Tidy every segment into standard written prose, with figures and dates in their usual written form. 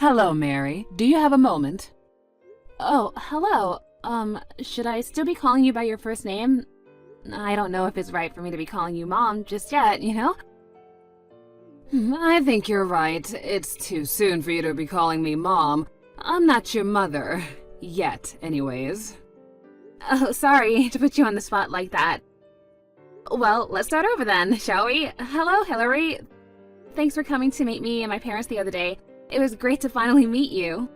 Hello, Mary. Do you have a moment? Oh, hello. Should I still be calling you by your first name? I don't know if it's right for me to be calling you Mom just yet, you know? I think you're right. It's too soon for you to be calling me Mom. I'm not your mother. Yet, anyways. Oh, sorry to put you on the spot like that. Well, let's start over then, shall we? Hello, Hillary. Thanks for coming to meet me and my parents the other day. It was great to finally meet you.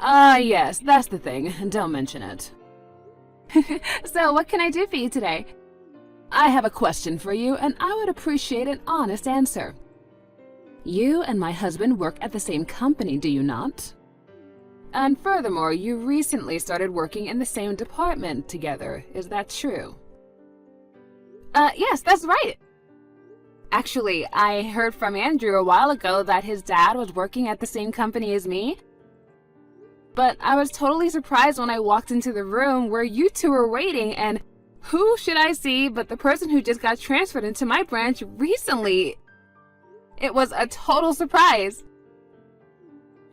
Yes, that's the thing. Don't mention it. So, what can I do for you today? I have a question for you, and I would appreciate an honest answer. You and my husband work at the same company, do you not? And furthermore, you recently started working in the same department together. Is that true? Yes, that's right. Actually, I heard from Andrew a while ago that his dad was working at the same company as me. But I was totally surprised when I walked into the room where you two were waiting, and who should I see but the person who just got transferred into my branch recently? It was a total surprise.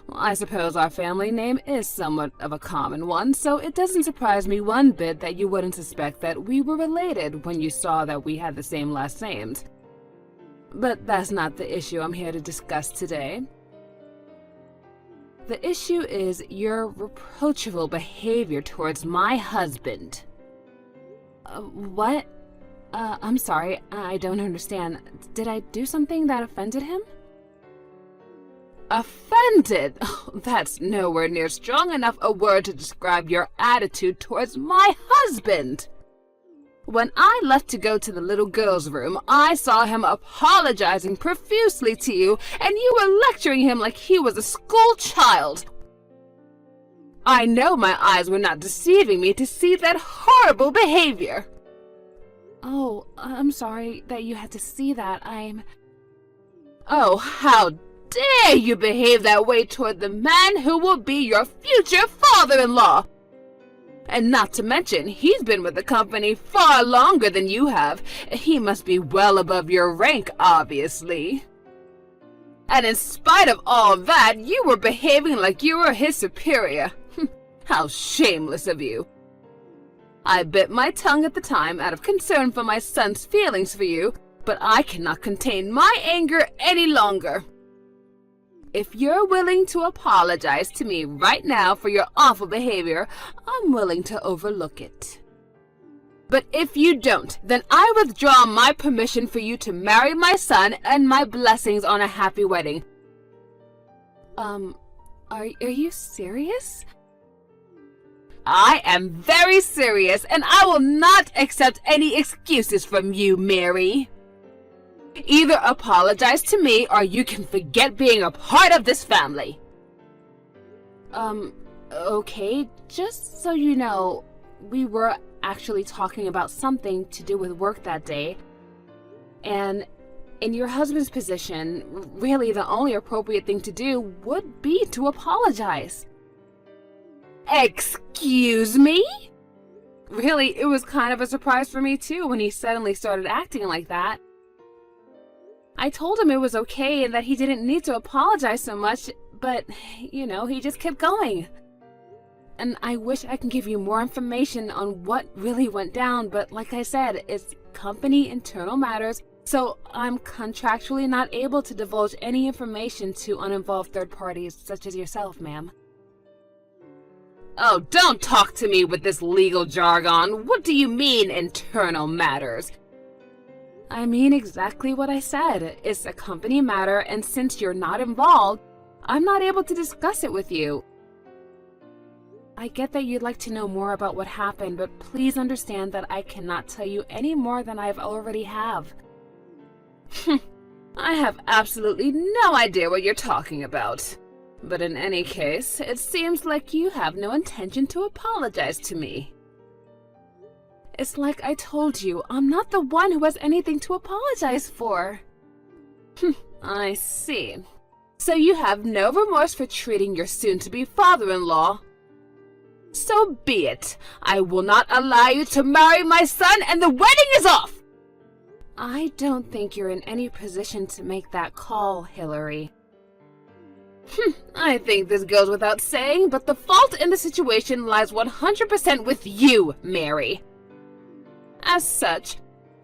Well, I suppose our family name is somewhat of a common one, so it doesn't surprise me one bit that you wouldn't suspect that we were related when you saw that we had the same last names. But that's not the issue I'm here to discuss today. The issue is your reproachful behavior towards my husband. What? I'm sorry, I don't understand. Did I do something that offended him? Offended? Oh, that's nowhere near strong enough a word to describe your attitude towards my husband. When I left to go to the little girl's room, I saw him apologizing profusely to you, and you were lecturing him like he was a school child. I know my eyes were not deceiving me to see that horrible behavior. Oh, I'm sorry that you had to see that. Oh, how dare you behave that way toward the man who will be your future father-in-law! And not to mention, he's been with the company far longer than you have. He must be well above your rank, obviously. And in spite of all that, you were behaving like you were his superior. How shameless of you. I bit my tongue at the time out of concern for my son's feelings for you, but I cannot contain my anger any longer. If you're willing to apologize to me right now for your awful behavior, I'm willing to overlook it. But if you don't, then I withdraw my permission for you to marry my son and my blessings on a happy wedding. Are you serious? I am very serious, and I will not accept any excuses from you, Mary. Either apologize to me, or you can forget being a part of this family. Okay, just so you know, we were actually talking about something to do with work that day. And in your husband's position, really the only appropriate thing to do would be to apologize. Excuse me? Really, it was kind of a surprise for me too when he suddenly started acting like that. I told him it was okay and that he didn't need to apologize so much, but, you know, he just kept going. And I wish I could give you more information on what really went down, but like I said, it's company internal matters, so I'm contractually not able to divulge any information to uninvolved third parties such as yourself, ma'am. Oh, don't talk to me with this legal jargon. What do you mean, internal matters? I mean exactly what I said. It's a company matter, and since you're not involved, I'm not able to discuss it with you. I get that you'd like to know more about what happened, but please understand that I cannot tell you any more than I've already have. I have absolutely no idea what you're talking about. But in any case, it seems like you have no intention to apologize to me. It's like I told you, I'm not the one who has anything to apologize for. I see. So you have no remorse for treating your soon-to-be father-in-law. So be it. I will not allow you to marry my son, and the wedding is off! I don't think you're in any position to make that call, Hillary. I think this goes without saying, but the fault in the situation lies 100% with you, Mary. As such,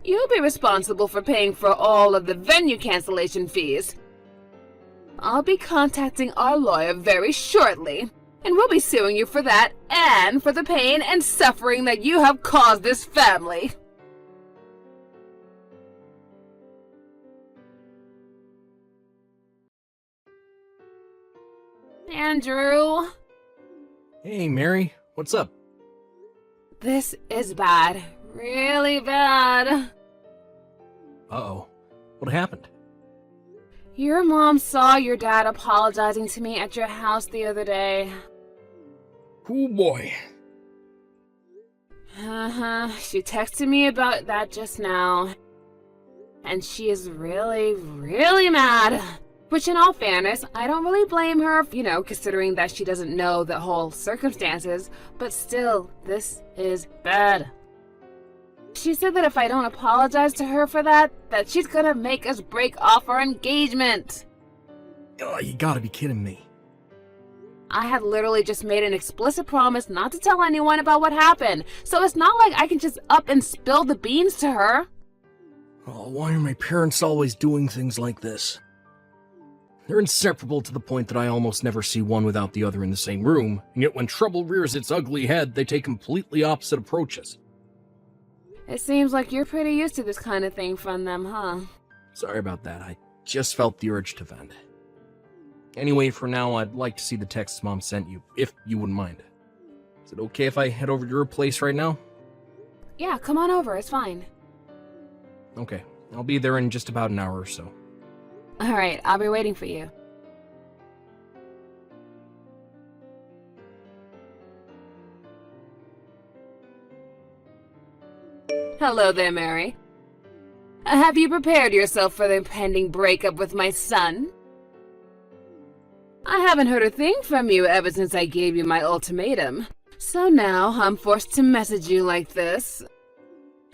you'll be responsible for paying for all of the venue cancellation fees. I'll be contacting our lawyer very shortly, and we'll be suing you for that and for the pain and suffering that you have caused this family. Andrew. Hey, Mary. What's up? This is bad. Really bad. Uh-oh. What happened? Your mom saw your dad apologizing to me at your house the other day. Oh, boy. She texted me about that just now. And she is really, really mad. Which, in all fairness, I don't really blame her, considering that she doesn't know the whole circumstances. But still, this is bad. She said that if I don't apologize to her for that she's gonna make us break off our engagement. Oh, you gotta be kidding me. I had literally just made an explicit promise not to tell anyone about what happened, so it's not like I can just up and spill the beans to her. Oh, why are my parents always doing things like this? They're inseparable to the point that I almost never see one without the other in the same room, and yet when trouble rears its ugly head, they take completely opposite approaches. It seems like you're pretty used to this kind of thing from them, huh? Sorry about that. I just felt the urge to vent. Anyway, for now, I'd like to see the texts Mom sent you, if you wouldn't mind. Is it okay if I head over to your place right now? Yeah, come on over. It's fine. Okay. I'll be there in just about an hour or so. Alright, I'll be waiting for you. Hello there, Mary. Have you prepared yourself for the impending breakup with my son? I haven't heard a thing from you ever since I gave you my ultimatum, so now I'm forced to message you like this.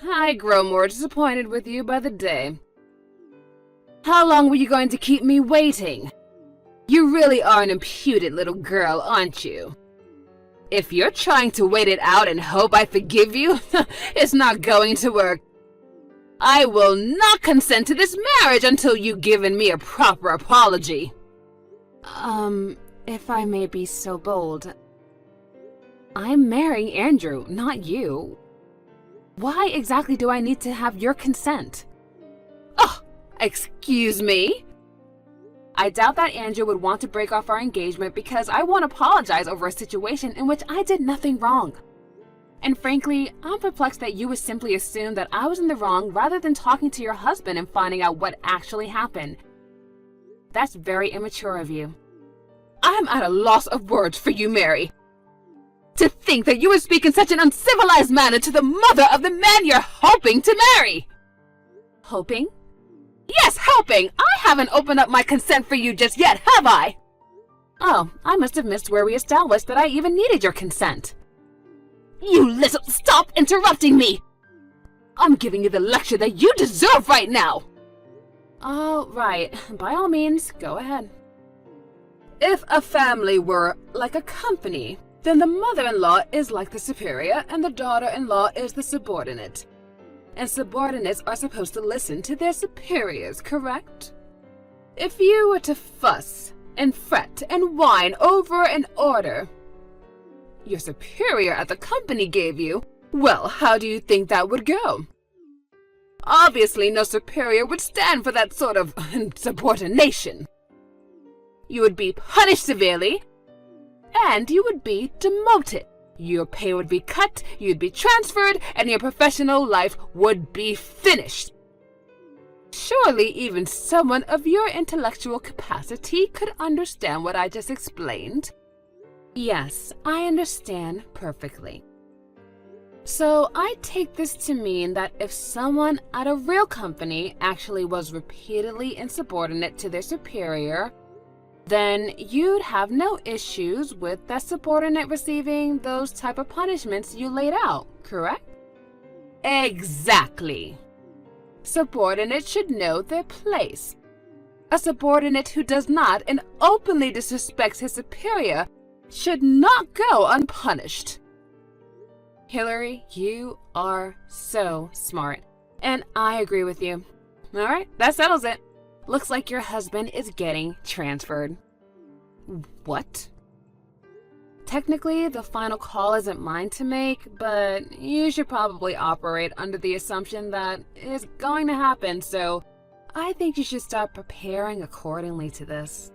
I grow more disappointed with you by the day. How long were you going to keep me waiting? You really are an impudent little girl, aren't you? If you're trying to wait it out and hope I forgive you, it's not going to work. I will not consent to this marriage until you've given me a proper apology. If I may be so bold, I'm marrying Andrew, not you. Why exactly do I need to have your consent? Oh, excuse me? I doubt that Andrew would want to break off our engagement because I won't apologize over a situation in which I did nothing wrong. And frankly, I'm perplexed that you would simply assume that I was in the wrong rather than talking to your husband and finding out what actually happened. That's very immature of you. I'm at a loss of words for you, Mary. To think that you would speak in such an uncivilized manner to the mother of the man you're hoping to marry. Hoping? Yes, hoping! I haven't opened up my consent for you just yet, have I? Oh, I must have missed where we established that I even needed your consent. You little— stop interrupting me! I'm giving you the lecture that you deserve right now! Oh, right. By all means, go ahead. If a family were like a company, then the mother-in-law is like the superior and the daughter-in-law is the subordinate. And subordinates are supposed to listen to their superiors, correct? If you were to fuss and fret and whine over an order your superior at the company gave you, well, how do you think that would go? Obviously, no superior would stand for that sort of insubordination. You would be punished severely, and you would be demoted. Your pay would be cut, you'd be transferred, and your professional life would be finished. Surely even someone of your intellectual capacity could understand what I just explained. Yes, I understand perfectly. So I take this to mean that if someone at a real company actually was repeatedly insubordinate to their superior, then you'd have no issues with that subordinate receiving those type of punishments you laid out, correct? Exactly. Subordinates should know their place. A subordinate who does not and openly disrespects his superior should not go unpunished. Hillary, you are so smart, and I agree with you. All right, that settles it. Looks like your husband is getting transferred. What? Technically, the final call isn't mine to make, but you should probably operate under the assumption that it's going to happen, so I think you should start preparing accordingly to this.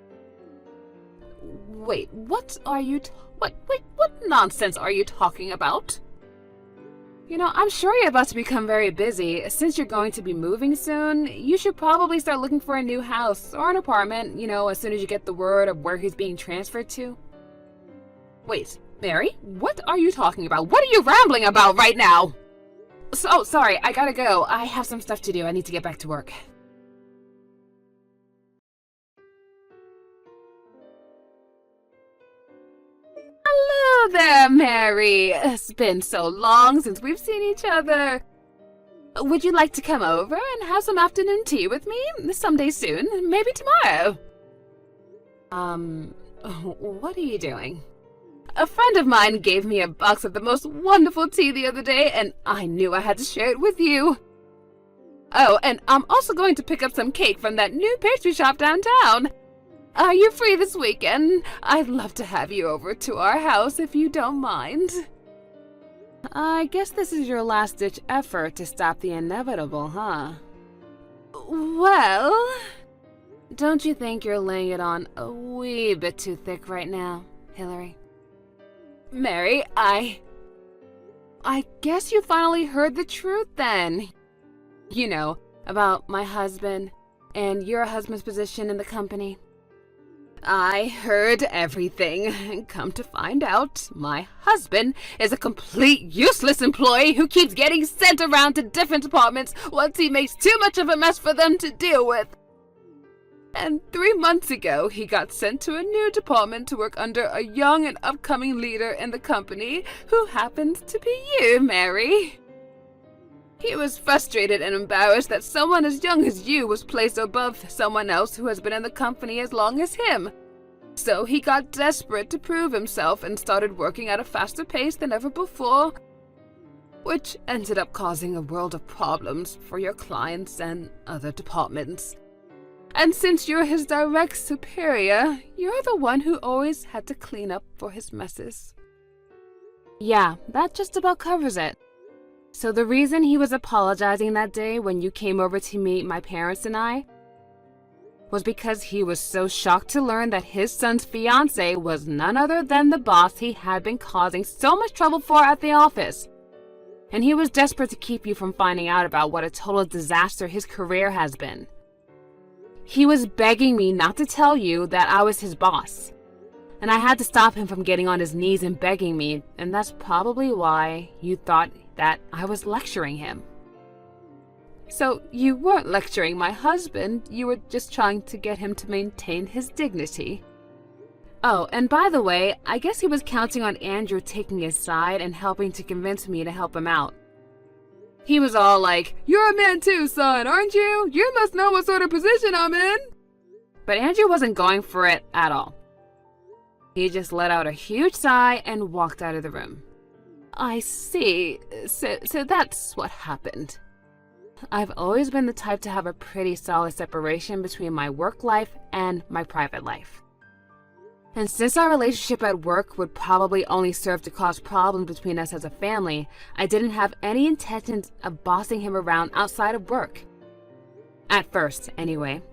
Wait, what nonsense are you talking about? You know, I'm sure you're about to become very busy. Since you're going to be moving soon, you should probably start looking for a new house or an apartment, as soon as you get the word of where he's being transferred to. Wait, Mary, what are you talking about? What are you rambling about right now? So, sorry, I gotta go. I have some stuff to do. I need to get back to work. Hello there, Mary. It's been so long since we've seen each other. Would you like to come over and have some afternoon tea with me someday soon? Maybe tomorrow. What are you doing? A friend of mine gave me a box of the most wonderful tea the other day, and I knew I had to share it with you. Oh, and I'm also going to pick up some cake from that new pastry shop downtown. Are you free this weekend? I'd love to have you over to our house if you don't mind. I guess this is your last-ditch effort to stop the inevitable, huh? Well, don't you think you're laying it on a wee bit too thick right now, Hillary? Mary, I guess you finally heard the truth then. You know, about my husband and your husband's position in the company. I heard everything. Come to find out, my husband is a complete useless employee who keeps getting sent around to different departments once he makes too much of a mess for them to deal with. And 3 months ago, he got sent to a new department to work under a young and upcoming leader in the company who happens to be you, Mary. He was frustrated and embarrassed that someone as young as you was placed above someone else who has been in the company as long as him. So he got desperate to prove himself and started working at a faster pace than ever before, which ended up causing a world of problems for your clients and other departments. And since you're his direct superior, you're the one who always had to clean up for his messes. Yeah, that just about covers it. So the reason he was apologizing that day when you came over to meet my parents and I was because he was so shocked to learn that his son's fiancée was none other than the boss he had been causing so much trouble for at the office. And he was desperate to keep you from finding out about what a total disaster his career has been. He was begging me not to tell you that I was his boss. And I had to stop him from getting on his knees and begging me, and that's probably why you thought that I was lecturing him. So you weren't lecturing my husband, you were just trying to get him to maintain his dignity. Oh, and by the way, I guess he was counting on Andrew taking his side and helping to convince me to help him out. He was all like, "You're a man too, son, aren't you? You must know what sort of position I'm in." But Andrew wasn't going for it at all. He just let out a huge sigh and walked out of the room. I see. So that's what happened. I've always been the type to have a pretty solid separation between my work life and my private life. And since our relationship at work would probably only serve to cause problems between us as a family, I didn't have any intentions of bossing him around outside of work. At first, anyway.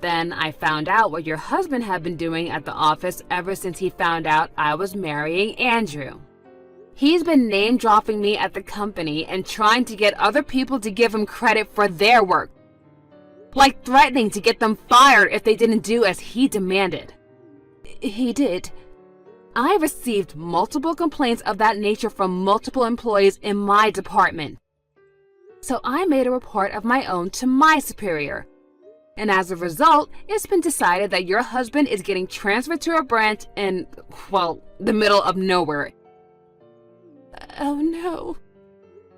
Then I found out what your husband had been doing at the office ever since he found out I was marrying Andrew. He's been name-dropping me at the company and trying to get other people to give him credit for their work. Like threatening to get them fired if they didn't do as he demanded. He did. I received multiple complaints of that nature from multiple employees in my department. So I made a report of my own to my superior. And as a result, it's been decided that your husband is getting transferred to a branch in, well, the middle of nowhere. Oh no.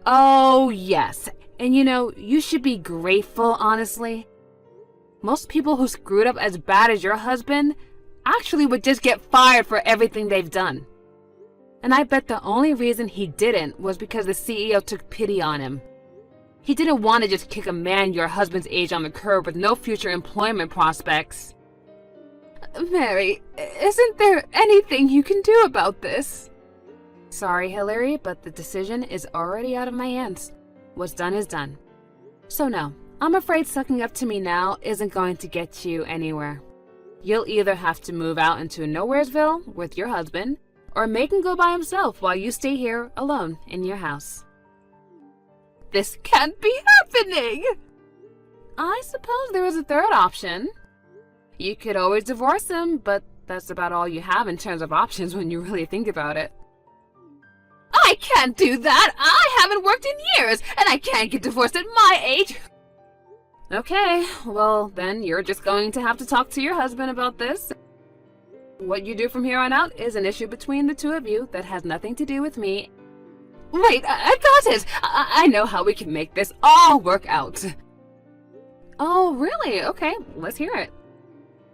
Oh yes. And you know, you should be grateful, honestly. Most people who screwed up as bad as your husband actually would just get fired for everything they've done. And I bet the only reason he didn't was because the CEO took pity on him. He didn't want to just kick a man your husband's age on the curb with no future employment prospects. Mary, isn't there anything you can do about this? Sorry, Hillary, but the decision is already out of my hands. What's done is done. So no, I'm afraid sucking up to me now isn't going to get you anywhere. You'll either have to move out into Nowheresville with your husband, or make him go by himself while you stay here alone in your house. This can't be happening! I suppose there is a third option. You could always divorce him, but that's about all you have in terms of options when you really think about it. I can't do that! I haven't worked in years, and I can't get divorced at my age! Okay, well then you're just going to have to talk to your husband about this. What you do from here on out is an issue between the two of you that has nothing to do with me. Wait, I've got it! I know how we can make this all work out. Oh, really? Okay, let's hear it.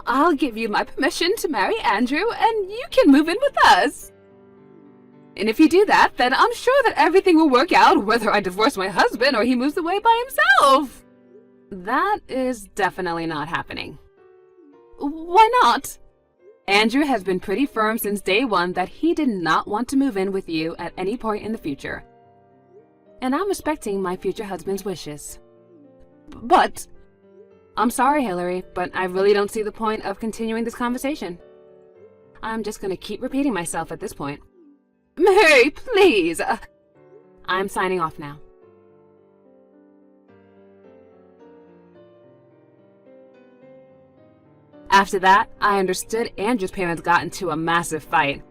I'll give you my permission to marry Andrew, and you can move in with us. And if you do that, then I'm sure that everything will work out, whether I divorce my husband or he moves away by himself. That is definitely not happening. Why not? Andrew has been pretty firm since day one that he did not want to move in with you at any point in the future. And I'm respecting my future husband's wishes. But... I'm sorry, Hillary, but I really don't see the point of continuing this conversation. I'm just going to keep repeating myself at this point. Mary, please! I'm signing off now. After that, I understood Andrew's parents got into a massive fight.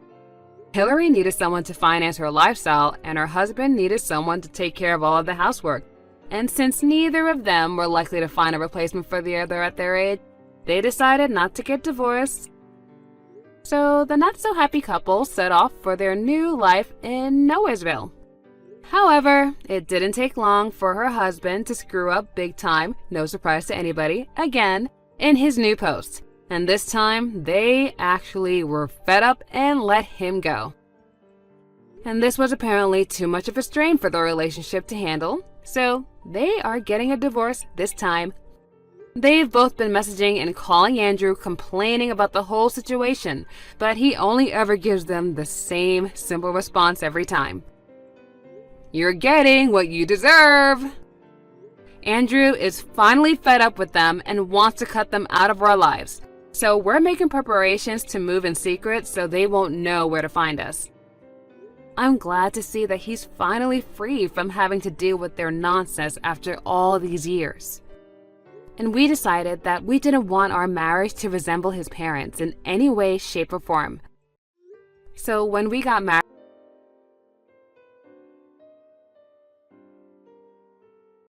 Hillary needed someone to finance her lifestyle, and her husband needed someone to take care of all of the housework. And since neither of them were likely to find a replacement for the other at their age, they decided not to get divorced. So the not-so-happy couple set off for their new life in Nowheresville. However, it didn't take long for her husband to screw up big time, no surprise to anybody, again, in his new post. And this time, they actually were fed up and let him go. And this was apparently too much of a strain for their relationship to handle, so they are getting a divorce this time. They've both been messaging and calling Andrew complaining about the whole situation, but he only ever gives them the same simple response every time. You're getting what you deserve. Andrew is finally fed up with them and wants to cut them out of our lives. So we're making preparations to move in secret so they won't know where to find us. I'm glad to see that he's finally free from having to deal with their nonsense after all these years. And we decided that we didn't want our marriage to resemble his parents in any way, shape, or form. So when we got married,